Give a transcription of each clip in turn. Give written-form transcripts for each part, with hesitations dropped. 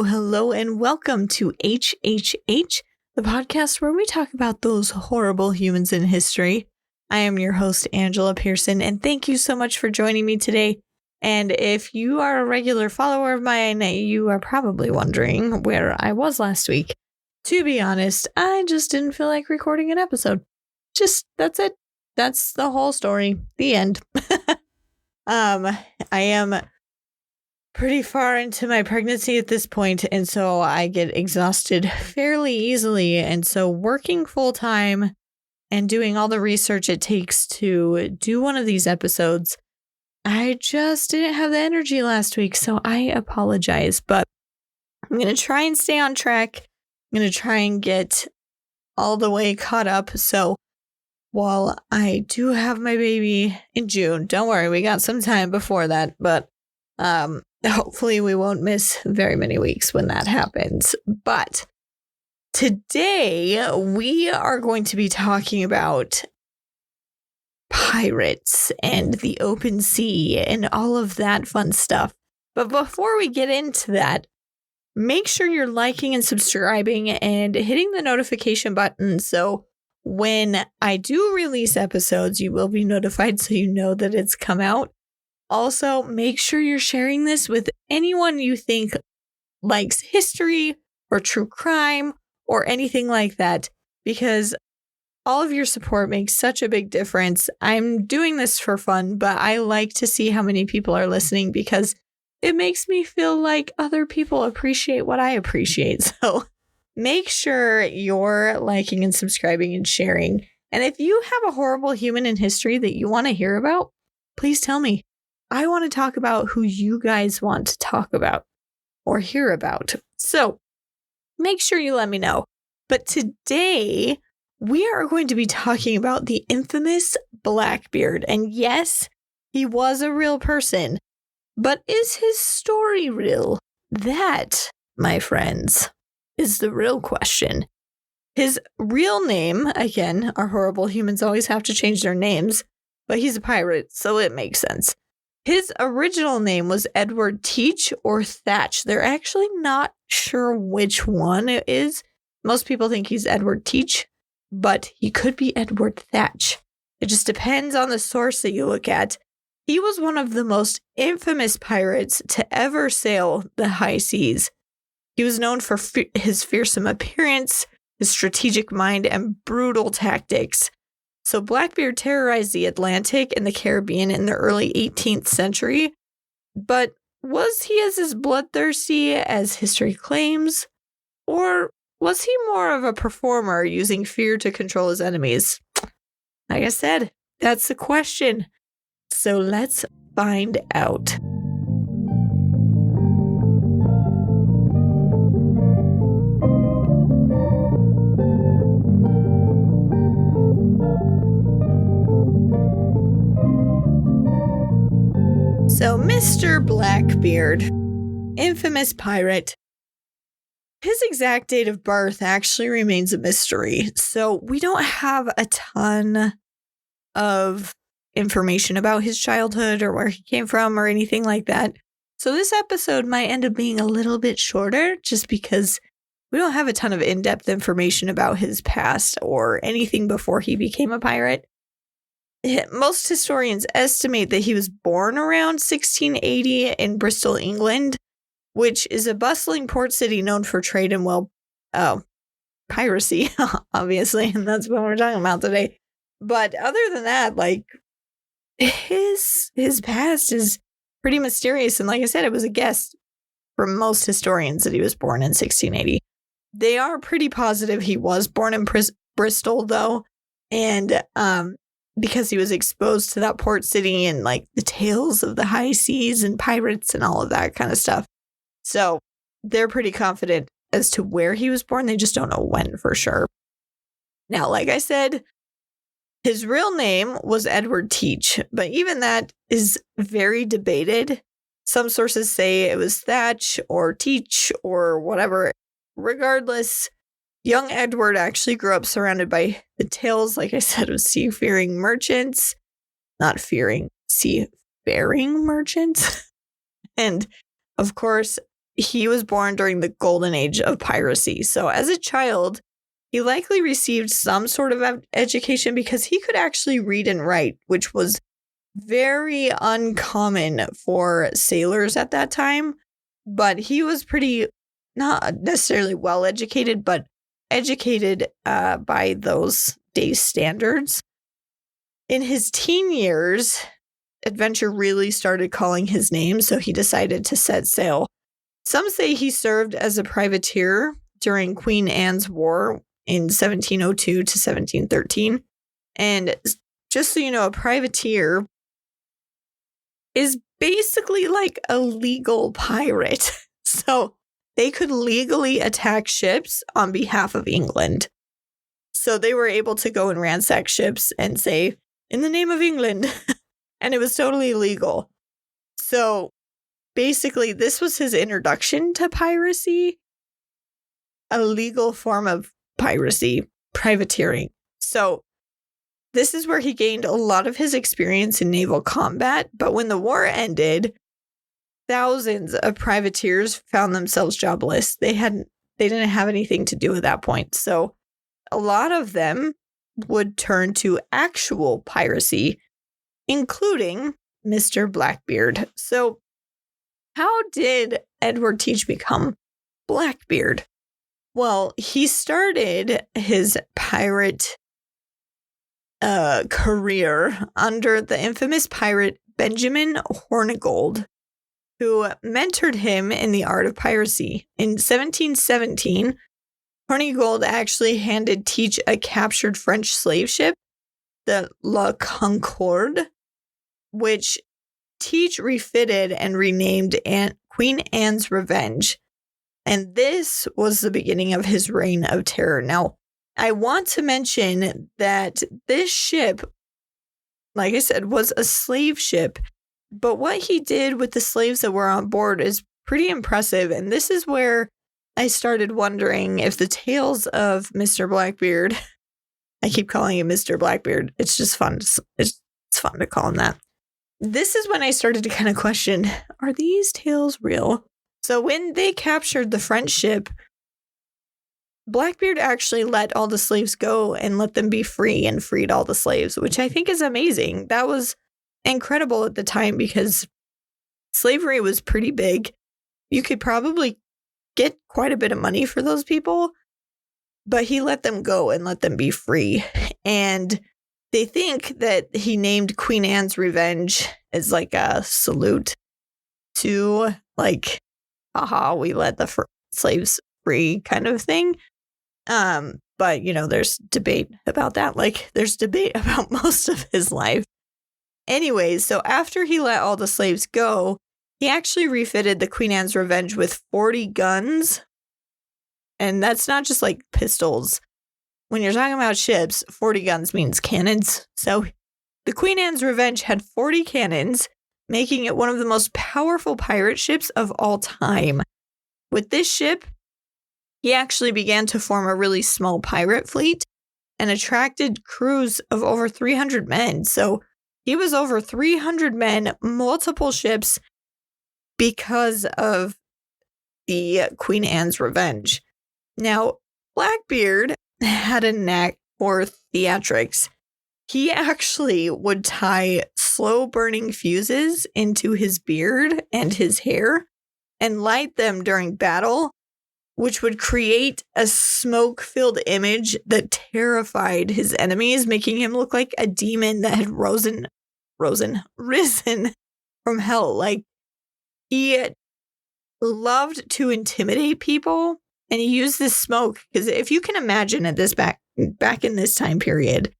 Hello, and welcome to HHH, the podcast where we talk about those horrible humans in history. I am your host, Angela Pearson, and thank you so much for joining me today. And if you are a regular follower of mine, you are probably wondering where I was last week. To be honest, I just didn't feel like recording an episode. That's it. That's the whole story. The end. I am pretty far into my pregnancy at this point, and so I get exhausted fairly easily. And so working full time and doing all the research it takes to do one of these episodes, I just didn't have the energy last week, so I apologize. But I'm going to try and stay on track. I'm going to try and get all the way caught up. So while I do have my baby in June, don't worry, we got some time before that, but hopefully we won't miss very many weeks when that happens. But today we are going to be talking about pirates and the open sea and all of that fun stuff. But before we get into that, make sure you're liking and subscribing and hitting the notification button so when I do release episodes, you will be notified so you know that it's come out. Also, make sure you're sharing this with anyone you think likes history or true crime or anything like that, because all of your support makes such a big difference. I'm doing this for fun, but I like to see how many people are listening because it makes me feel like other people appreciate what I appreciate. So make sure you're liking and subscribing and sharing. And if you have a horrible human in history that you want to hear about, please tell me. I want to talk about who you guys want to talk about or hear about. So make sure you let me know. But today we are going to be talking about the infamous Blackbeard. And yes, he was a real person. But is his story real? That, my friends, is the real question. His real name, again, our horrible humans always have to change their names, but he's a pirate, so it makes sense. His original name was Edward Teach or Thatch. They're actually not sure which one it is. Most people think he's Edward Teach, but he could be Edward Thatch. It just depends on the source that you look at. He was one of the most infamous pirates to ever sail the high seas. He was known for his fearsome appearance, his strategic mind, and brutal tactics. So Blackbeard terrorized the Atlantic and the Caribbean in the early 18th century. But was he as bloodthirsty as history claims? Or was he more of a performer using fear to control his enemies? Like I said, that's the question. So let's find out. So, Mr. Blackbeard, infamous pirate, his exact date of birth actually remains a mystery. So, we don't have a ton of information about his childhood or where he came from or anything like that. So, this episode might end up being a little bit shorter just because we don't have a ton of in-depth information about his past or anything before he became a pirate. Most historians estimate that he was born around 1680 in Bristol, England, which is a bustling port city known for trade and piracy, obviously, and that's what we're talking about today. But other than that, like, his past is pretty mysterious, and like I said, it was a guess from most historians that he was born in 1680. They are pretty positive he was born in Bristol, though, and because he was exposed to that port city and like the tales of the high seas and pirates and all of that kind of stuff. So they're pretty confident as to where he was born. They just don't know when for sure. Now, like I said, His real name was Edward Teach, but even that is very debated. Some sources say it was Thatch or Teach or whatever. Regardless, young Edward actually grew up surrounded by the tales, like I said, of seafaring merchants. Not fearing, seafaring merchants. And, of course, he was born during the golden age of piracy. So as a child, he likely received some sort of education because he could actually read and write, which was very uncommon for sailors at that time. But he was pretty, not necessarily well educated, but educated by those days' standards. In his teen years, adventure really started calling his name, so he decided to set sail. Some say he served as a privateer during Queen Anne's War in 1702 to 1713. And just so you know, a privateer is basically like a legal pirate. So they could legally attack ships on behalf of England. So they were able to go and ransack ships and say, in the name of England. And it was totally legal. So basically, this was his introduction to piracy, a legal form of piracy, privateering. So this is where he gained a lot of his experience in naval combat. But when the war ended, thousands of privateers found themselves jobless. They didn't have anything to do at that point. So a lot of them would turn to actual piracy, including Mr. Blackbeard. So how did Edward Teach become Blackbeard? Well, he started his pirate career under the infamous pirate Benjamin Hornigold, who mentored him in the art of piracy. In 1717, Hornigold actually handed Teach a captured French slave ship, the La Concorde, which Teach refitted and renamed Queen Anne's Revenge. And this was the beginning of his reign of terror. Now, I want to mention that this ship, like I said, was a slave ship. But what he did with the slaves that were on board is pretty impressive. And this is where I started wondering if the tales of Mr. Blackbeard, I keep calling him Mr. Blackbeard. It's just fun. It's fun to call him that. This is when I started to kind of question, are these tales real? So when they captured the French ship, Blackbeard actually let all the slaves go and let them be free and freed all the slaves, which I think is amazing. That was incredible at the time because slavery was pretty big. You could probably get quite a bit of money for those people, but he let them go and let them be free. And they think that he named Queen Anne's Revenge as like a salute to like, haha, we let the slaves free kind of thing. But, you know, there's debate about that. Like, there's debate about most of his life. Anyways, so after he let all the slaves go, he actually refitted the Queen Anne's Revenge with 40 guns. And that's not just like pistols. When you're talking about ships, 40 guns means cannons. So the Queen Anne's Revenge had 40 cannons, making it one of the most powerful pirate ships of all time. With this ship, he actually began to form a really small pirate fleet and attracted crews of over 300 men. So he was over 300 men, multiple ships, because of the Queen Anne's Revenge. Now, Blackbeard had a knack for theatrics. He actually would tie slow-burning fuses into his beard and his hair and light them during battle, which would create a smoke-filled image that terrified his enemies, making him look like a demon that had risen from hell. Like, he loved to intimidate people, and he used this smoke because if you can imagine at this back in this time period,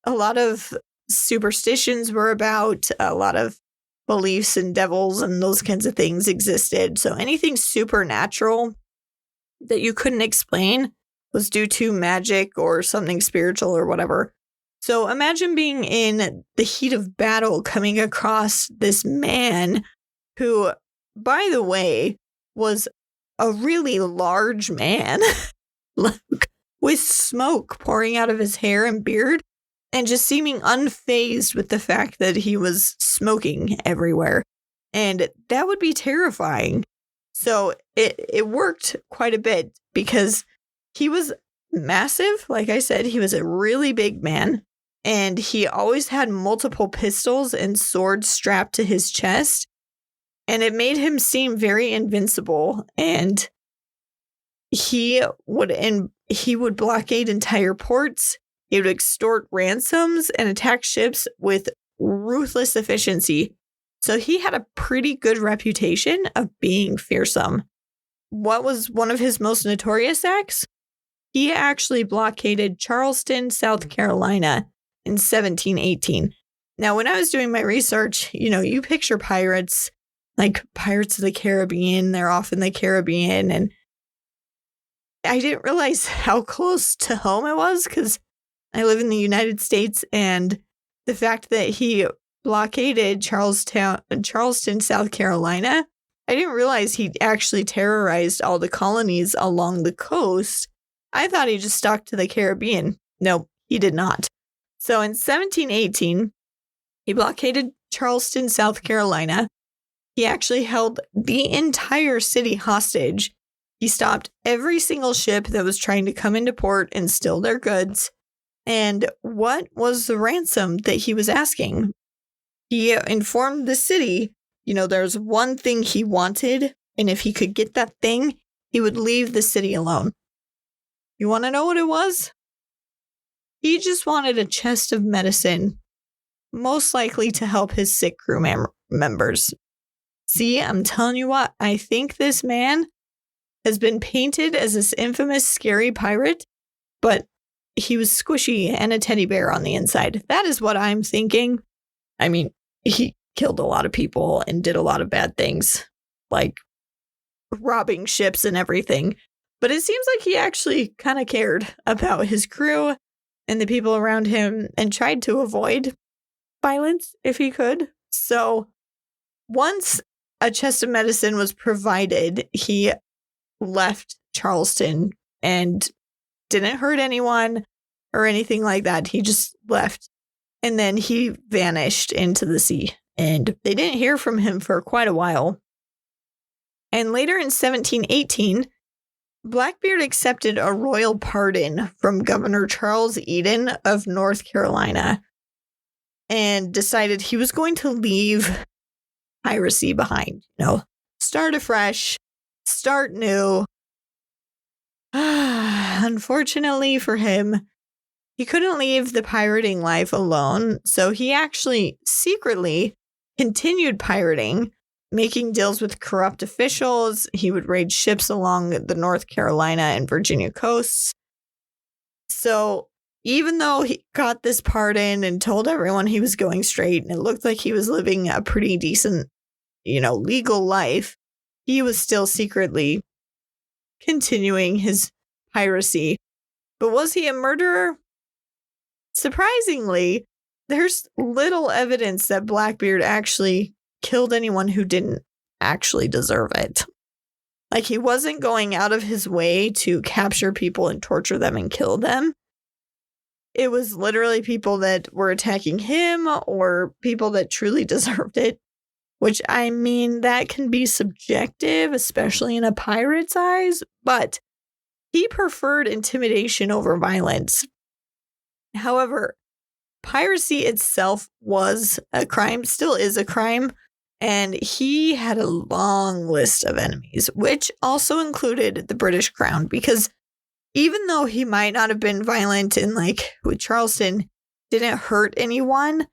a lot of superstitions were about, a lot of beliefs in devils and those kinds of things existed. So anything supernatural that you couldn't explain was due to magic or something spiritual or whatever. So imagine being in the heat of battle coming across this man who, by the way, was a really large man with smoke pouring out of his hair and beard and just seeming unfazed with the fact that he was smoking everywhere. And that would be terrifying. So it worked quite a bit because he was massive. Like I said, he was a really big man. And he always had multiple pistols and swords strapped to his chest. And it made him seem very invincible. And he would blockade entire ports. He would extort ransoms and attack ships with ruthless efficiency. So he had a pretty good reputation of being fearsome. What was one of his most notorious acts? He actually blockaded Charleston, South Carolina in 1718. Now, when I was doing my research, you picture pirates like Pirates of the Caribbean. They're off in the Caribbean. And I didn't realize how close to home it was because I live in the United States. And the fact that he blockaded Charleston, South Carolina, I didn't realize he actually terrorized all the colonies along the coast. I thought he just stuck to the Caribbean. No, he did not. So in 1718, he blockaded Charleston, South Carolina. He actually held the entire city hostage. He stopped every single ship that was trying to come into port and steal their goods. And what was the ransom that he was asking? He informed the city, there's one thing he wanted, and if he could get that thing, he would leave the city alone. You want to know what it was? He just wanted a chest of medicine, most likely to help his sick crew members. See, I'm telling you what, I think this man has been painted as this infamous, scary pirate, but he was squishy and a teddy bear on the inside. That is what I'm thinking. I mean, he killed a lot of people and did a lot of bad things, like robbing ships and everything. But it seems like he actually kind of cared about his crew and the people around him and tried to avoid violence if he could. So once a chest of medicine was provided, he left Charleston and didn't hurt anyone or anything like that. He just left. And then he vanished into the sea. And they didn't hear from him for quite a while. And later in 1718, Blackbeard accepted a royal pardon from Governor Charles Eden of North Carolina and decided he was going to leave piracy behind. Start afresh, start new. Unfortunately for him, he couldn't leave the pirating life alone, so he actually secretly continued pirating, making deals with corrupt officials. He would raid ships along the North Carolina and Virginia coasts. So even though he got this pardon and told everyone he was going straight and it looked like he was living a pretty decent, legal life, he was still secretly continuing his piracy. But was he a murderer? Surprisingly, there's little evidence that Blackbeard actually killed anyone who didn't actually deserve it. Like, he wasn't going out of his way to capture people and torture them and kill them. It was literally people that were attacking him or people that truly deserved it. Which, I mean, that can be subjective, especially in a pirate's eyes. But he preferred intimidation over violence. However, piracy itself was a crime, still is a crime. And he had a long list of enemies, which also included the British Crown, because even though he might not have been violent and with Charleston didn't hurt anyone,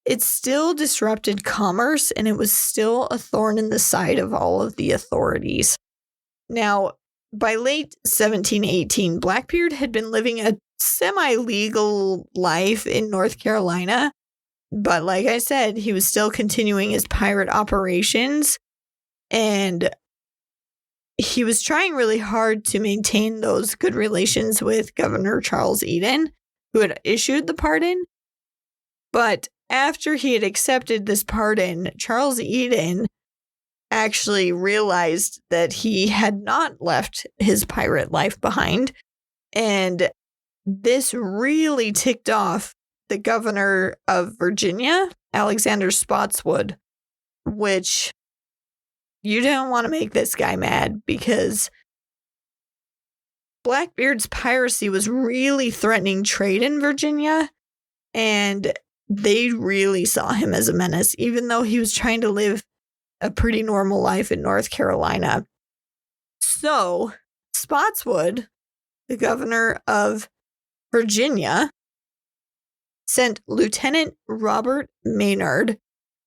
it still disrupted commerce and it was still a thorn in the side of all of the authorities. Now, by late 1718, Blackbeard had been living a semi-legal life in North Carolina. But like I said, he was still continuing his pirate operations, and he was trying really hard to maintain those good relations with Governor Charles Eden. who had issued the pardon. But after he had accepted this pardon, Charles Eden actually realized that he had not left his pirate life behind. And this really ticked off the governor of Virginia, Alexander Spotswood, which you don't want to make this guy mad because Blackbeard's piracy was really threatening trade in Virginia, and they really saw him as a menace, even though he was trying to live a pretty normal life in North Carolina. So Spotswood, the governor of Virginia, sent Lieutenant Robert Maynard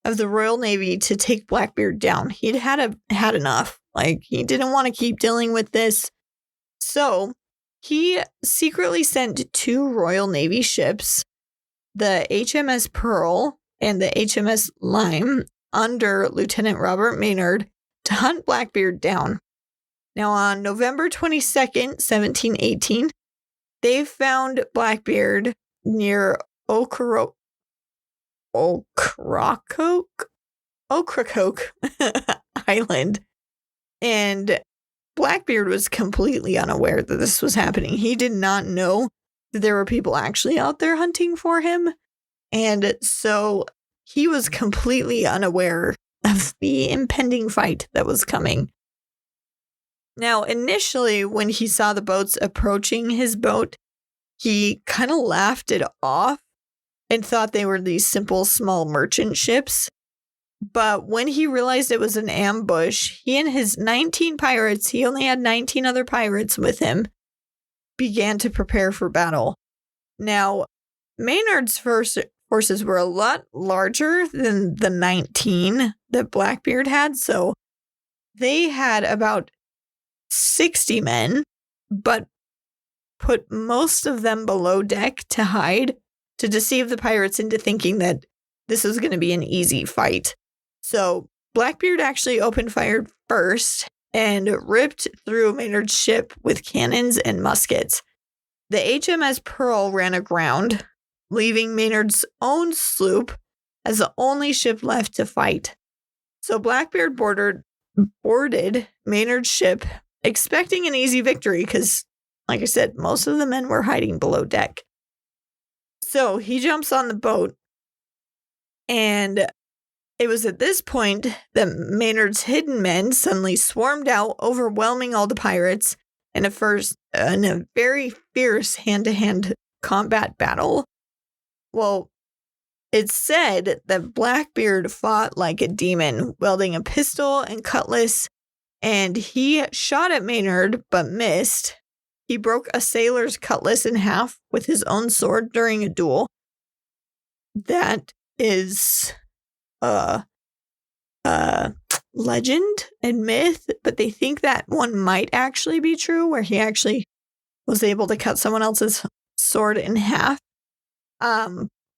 of the Royal Navy to take Blackbeard down. He'd had enough. Like, he didn't want to keep dealing with this. So he secretly sent 2 Royal Navy ships, the HMS Pearl and the HMS Lyme, under Lieutenant Robert Maynard to hunt Blackbeard down. Now, on November 22nd, 1718, they found Blackbeard near Ocracoke Island, and Blackbeard was completely unaware that this was happening. He did not know that there were people actually out there hunting for him, and so he was completely unaware of the impending fight that was coming. Now, initially, when he saw the boats approaching his boat, he kind of laughed it off and thought they were these simple, small merchant ships. But when he realized it was an ambush, he and his 19 pirates, he only had 19 other pirates with him, began to prepare for battle. Now, Maynard's forces were a lot larger than the 19 that Blackbeard had, so they had about 60 men, but put most of them below deck to hide, to deceive the pirates into thinking that this was going to be an easy fight. So Blackbeard actually opened fire first and ripped through Maynard's ship with cannons and muskets. The HMS Pearl ran aground, leaving Maynard's own sloop as the only ship left to fight. So Blackbeard boarded Maynard's ship, expecting an easy victory because, like I said, most of the men were hiding below deck. So he jumps on the boat, and it was at this point that Maynard's hidden men suddenly swarmed out, overwhelming all the pirates in a very fierce hand-to-hand combat battle. Well, it's said that Blackbeard fought like a demon, wielding a pistol and cutlass, and he shot at Maynard but missed. He broke a sailor's cutlass in half with his own sword during a duel. That is legend and myth, but they think that one might actually be true, where he actually was able to cut someone else's sword in half.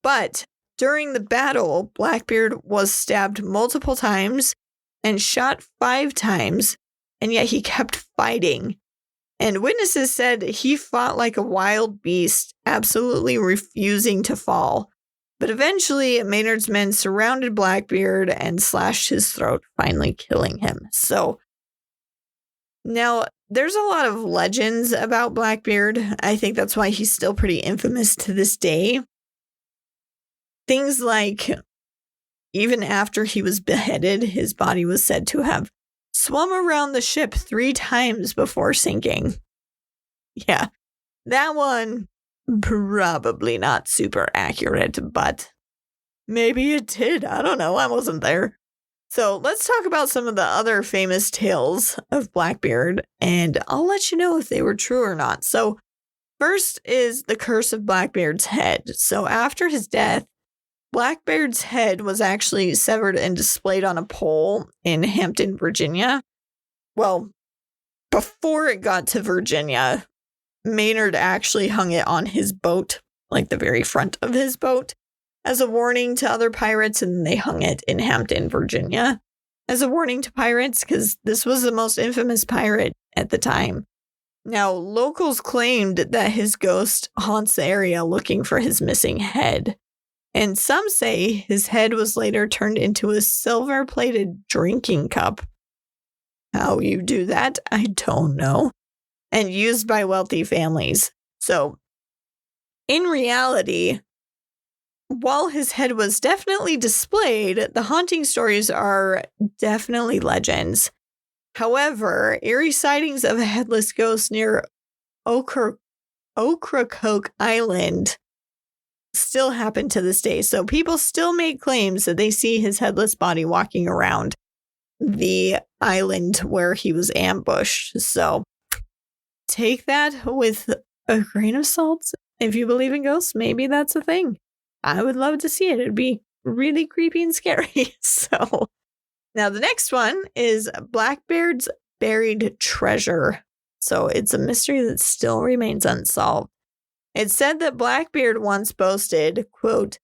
But during the battle, Blackbeard was stabbed multiple times and shot 5 times, and yet he kept fighting. And witnesses said he fought like a wild beast, absolutely refusing to fall. But eventually, Maynard's men surrounded Blackbeard and slashed his throat, finally killing him. So now there's a lot of legends about Blackbeard. I think that's why he's still pretty infamous to this day. Things like, even after he was beheaded, his body was said to have swum around the ship 3 times before sinking. Yeah, that one probably not super accurate, but maybe it did. I don't know. I wasn't there. So let's talk about some of the other famous tales of Blackbeard, and I'll let you know if they were true or not. So first is the curse of Blackbeard's head. So after his death, Blackbeard's head was actually severed and displayed on a pole in Hampton, Virginia. Well, before it got to Virginia, Maynard actually hung it on his boat, like the very front of his boat, as a warning to other pirates, and they hung it in Hampton, Virginia, as a warning to pirates, because this was the most infamous pirate at the time. Now, locals claimed that his ghost haunts the area looking for his missing head. And some say his head was later turned into a silver-plated drinking cup. How you do that, I don't know. And used by wealthy families. So, in reality, while his head was definitely displayed, the haunting stories are definitely legends. However, eerie sightings of a headless ghost near Ocracoke Island still happen to this day. So people still make claims that they see his headless body walking around the island where he was ambushed. So take that with a grain of salt. If you believe in ghosts, maybe that's a thing. I would love to see it. It'd be really creepy and scary. So now the next one is Blackbeard's buried treasure. So it's a mystery that still remains unsolved. It's said that Blackbeard once boasted, quote,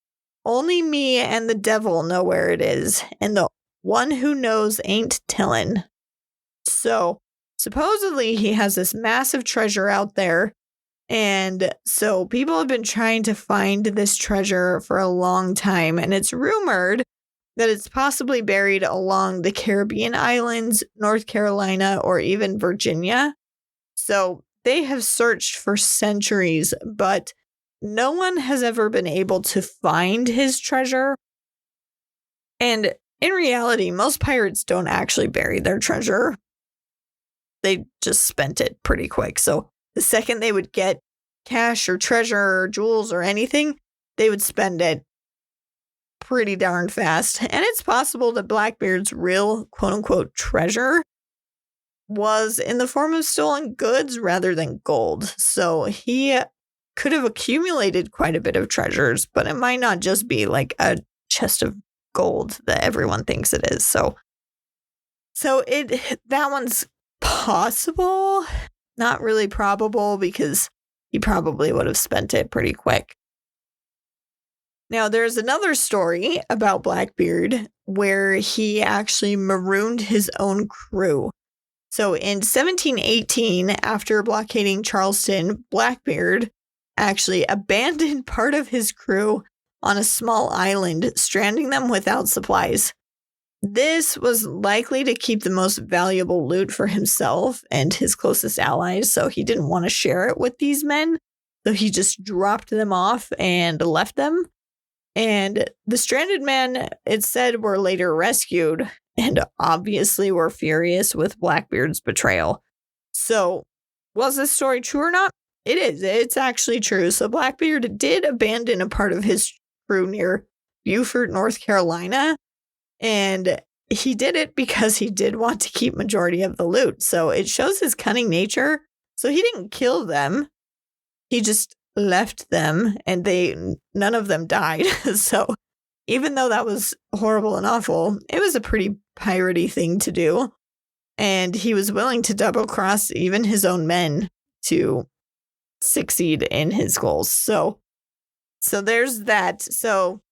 "Only me and the devil know where it is, and the one who knows ain't tellin'." So supposedly he has this massive treasure out there. And so people have been trying to find this treasure for a long time. And it's rumored that it's possibly buried along the Caribbean islands, North Carolina, or even Virginia. So they have searched for centuries, but no one has ever been able to find his treasure. And in reality, most pirates don't actually bury their treasure. They just spent it pretty quick. So the second they would get cash or treasure or jewels or anything, they would spend it pretty darn fast. And it's possible that Blackbeard's real quote-unquote treasure was in the form of stolen goods rather than gold. So he could have accumulated quite a bit of treasures, but it might not just be like a chest of gold that everyone thinks it is. So that one's possible, not really probable, because he probably would have spent it pretty quick. Now, there's another story about Blackbeard where he actually marooned his own crew. So in 1718, after blockading Charleston, Blackbeard actually abandoned part of his crew on a small island, stranding them without supplies. This was likely to keep the most valuable loot for himself and his closest allies, so he didn't want to share it with these men. So he just dropped them off and left them. And the stranded men, it said, were later rescued and obviously were furious with Blackbeard's betrayal. So was this story true or not? It is. It's actually true. So Blackbeard did abandon a part of his crew near Beaufort, North Carolina. And he did it because he did want to keep majority of the loot. So it shows his cunning nature. So he didn't kill them. He just left them, and none of them died. So even though that was horrible and awful, it was a pretty piratey thing to do. And he was willing to double cross even his own men to succeed in his goals. So there's that. So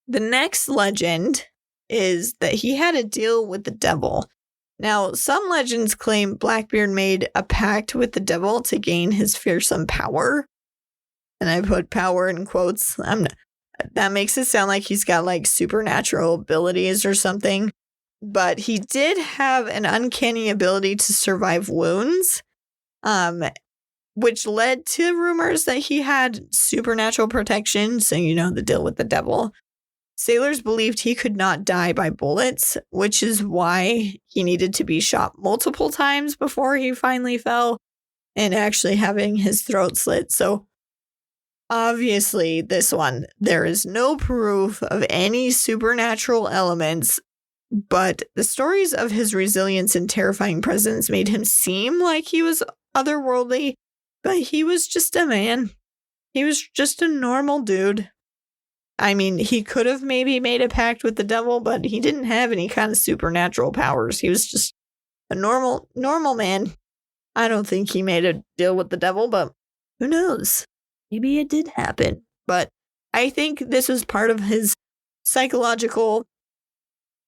the next legend is that he had a deal with the devil. Now, some legends claim Blackbeard made a pact with the devil to gain his fearsome power. And I put power in quotes. That makes it sound like he's got like supernatural abilities or something. But he did have an uncanny ability to survive wounds, which led to rumors that he had supernatural protection. So, the deal with the devil. Sailors believed he could not die by bullets, which is why he needed to be shot multiple times before he finally fell and actually having his throat slit. So obviously this one, there is no proof of any supernatural elements, but the stories of his resilience and terrifying presence made him seem like he was otherworldly, but he was just a man. He was just a normal dude. I mean, he could have maybe made a pact with the devil, but he didn't have any kind of supernatural powers. He was just a normal man. I don't think he made a deal with the devil, but who knows? Maybe it did happen. But I think this was part of his psychological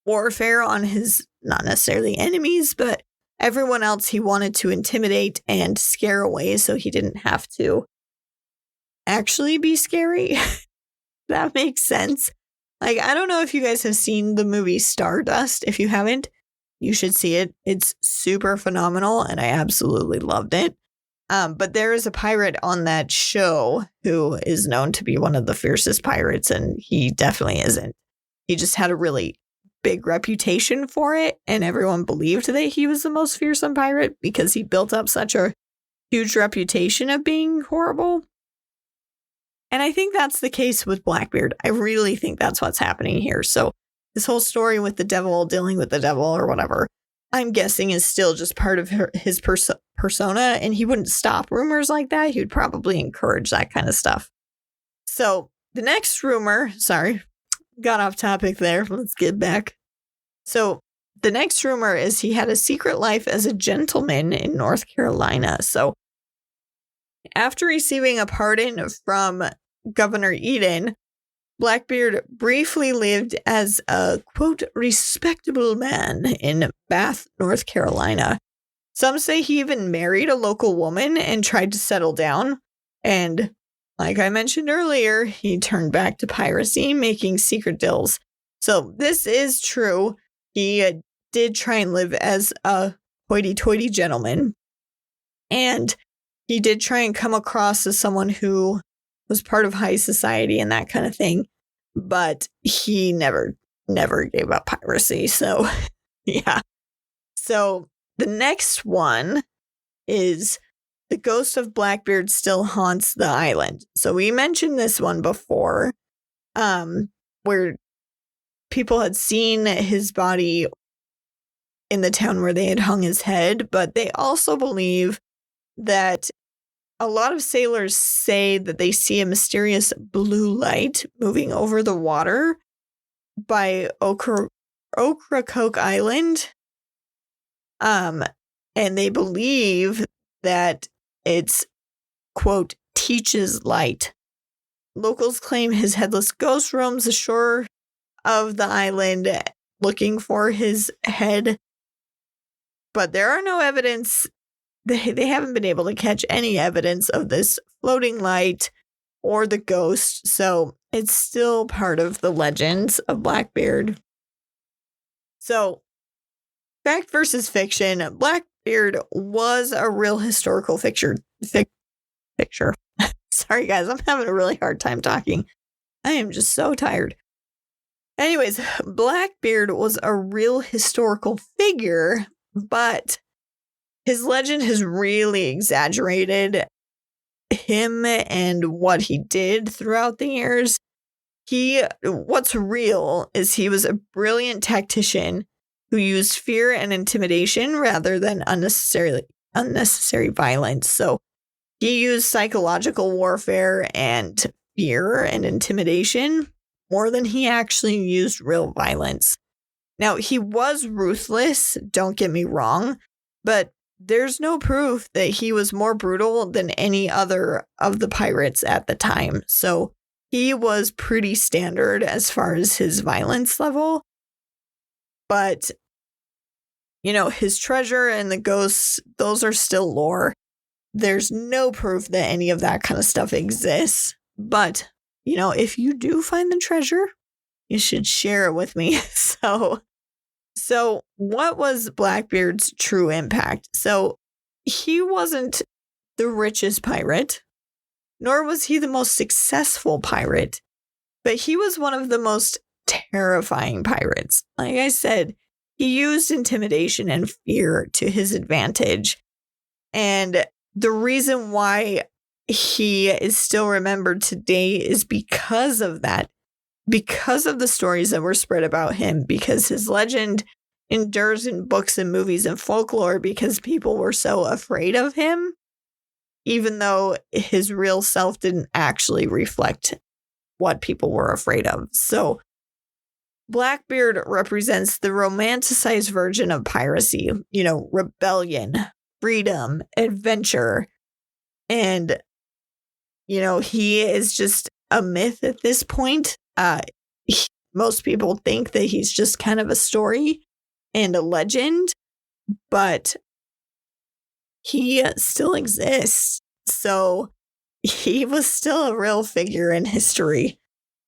warfare on his, not necessarily enemies, but everyone else he wanted to intimidate and scare away so he didn't have to actually be scary. That makes sense. Like, I don't know if you guys have seen the movie Stardust. If you haven't, you should see it. It's super phenomenal, and I absolutely loved it. But there is a pirate on that show who is known to be one of the fiercest pirates, and he definitely isn't. He just had a really big reputation for it, and everyone believed that he was the most fearsome pirate because he built up such a huge reputation of being horrible. And I think that's the case with Blackbeard. I really think that's what's happening here. So this whole story with the devil, dealing with the devil or whatever, I'm guessing is still just part of his persona, and he wouldn't stop rumors like that. He would probably encourage that kind of stuff. So the next rumor, sorry, got off topic there. Let's get back. So the next rumor is he had a secret life as a gentleman in North Carolina. So after receiving a pardon from Governor Eden, Blackbeard briefly lived as a, quote, respectable man in Bath, North Carolina. Some say he even married a local woman and tried to settle down. And like I mentioned earlier, he turned back to piracy, making secret deals. So this is true. He did try and live as a hoity-toity gentleman. And he did try and come across as someone who was part of high society and that kind of thing. But he never gave up piracy. So, yeah. So the next one is the ghost of Blackbeard still haunts the island. So we mentioned this one before, where people had seen his body in the town where they had hung his head, but they also believe that a lot of sailors say that they see a mysterious blue light moving over the water by Ocracoke Island. And they believe that it's, quote, Teach's light. Locals claim his headless ghost roams the shore of the island looking for his head. But there are no evidence. They haven't been able to catch any evidence of this floating light or the ghost. So it's still part of the legends of Blackbeard. So fact versus fiction. Blackbeard was a real historical fixture. Sorry, guys. I'm having a really hard time talking. I am just so tired. Anyways, Blackbeard was a real historical figure, but his legend has really exaggerated him and what he did throughout the years. What's real is he was a brilliant tactician who used fear and intimidation rather than unnecessary violence. So he used psychological warfare and fear and intimidation more than he actually used real violence. Now, he was ruthless, don't get me wrong, but there's no proof that he was more brutal than any other of the pirates at the time. So he was pretty standard as far as his violence level. But, his treasure and the ghosts, those are still lore. There's no proof that any of that kind of stuff exists. But, if you do find the treasure, you should share it with me. So what was Blackbeard's true impact? So he wasn't the richest pirate, nor was he the most successful pirate, but he was one of the most terrifying pirates. Like I said, he used intimidation and fear to his advantage. And the reason why he is still remembered today is because of that. Because of the stories that were spread about him, because his legend endures in books and movies and folklore because people were so afraid of him, even though his real self didn't actually reflect what people were afraid of. So Blackbeard represents the romanticized version of piracy, rebellion, freedom, adventure. And, he is just a myth at this point. Most people think that he's just kind of a story and a legend, but he still exists. So he was still a real figure in history.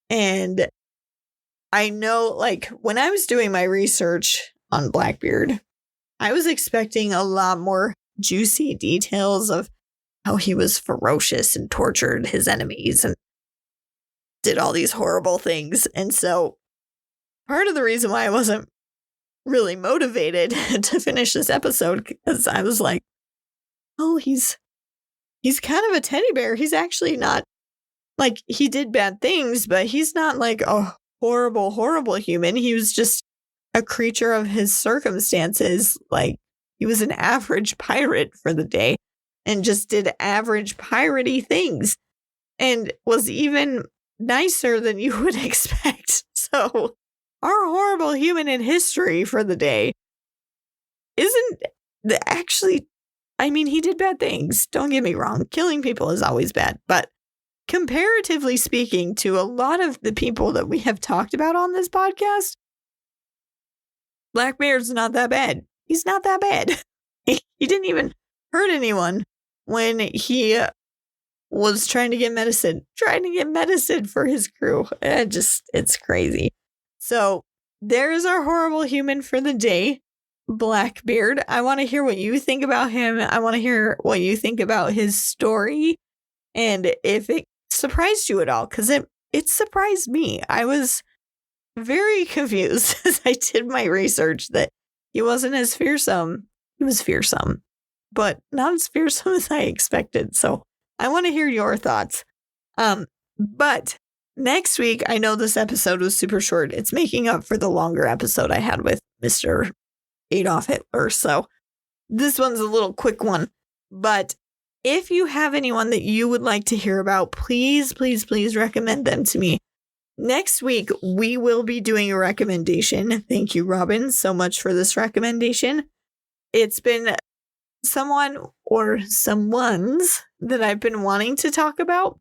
And I know, like, when I was doing my research on Blackbeard, I was expecting a lot more juicy details of how he was ferocious and tortured his enemies and did all these horrible things. And so part of the reason why I wasn't really motivated to finish this episode, because I was like, oh, he's kind of a teddy bear. He's actually not, like, he did bad things, but he's not like a horrible, horrible human. He was just a creature of his circumstances. Like, he was an average pirate for the day and just did average piratey things and was even nicer than you would expect. So our horrible human in history for the day isn't actually, I mean, he did bad things. Don't get me wrong. Killing people is always bad. But comparatively speaking to a lot of the people that we have talked about on this podcast, Blackbeard's not that bad. He's not that bad. He didn't even hurt anyone when he was trying to get medicine for his crew. It's crazy. So there's our horrible human for the day, Blackbeard. I want to hear what you think about him. I want to hear what you think about his story and if it surprised you at all, because it surprised me. I was very confused as I did my research that he wasn't as fearsome. He was fearsome, but not as fearsome as I expected. So I want to hear your thoughts. But next week, I know this episode was super short. It's making up for the longer episode I had with Mr. Adolf Hitler. So this one's a little quick one. But if you have anyone that you would like to hear about, please, please, please recommend them to me. Next week, we will be doing a recommendation. Thank you, Robin, so much for this recommendation. It's been someone or someone's that I've been wanting to talk about,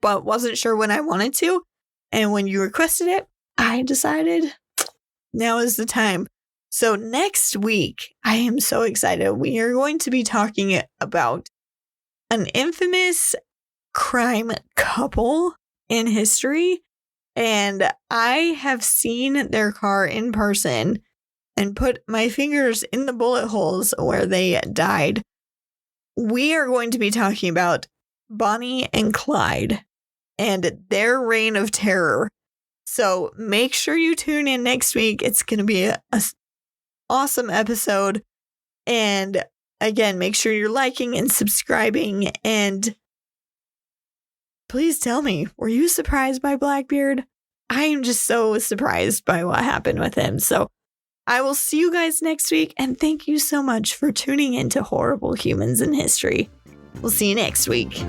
but wasn't sure when I wanted to. And when you requested it, I decided now is the time. So next week, I am so excited. We are going to be talking about an infamous crime couple in history. And I have seen their car in person and put my fingers in the bullet holes where they died. We are going to be talking about Bonnie and Clyde and their reign of terror. So make sure you tune in next week. It's going to be a awesome episode. And again, make sure you're liking and subscribing. And please tell me, were you surprised by Blackbeard? I am just so surprised by what happened with him. So I will see you guys next week. And thank you so much for tuning in to Horrible Humans in History. We'll see you next week.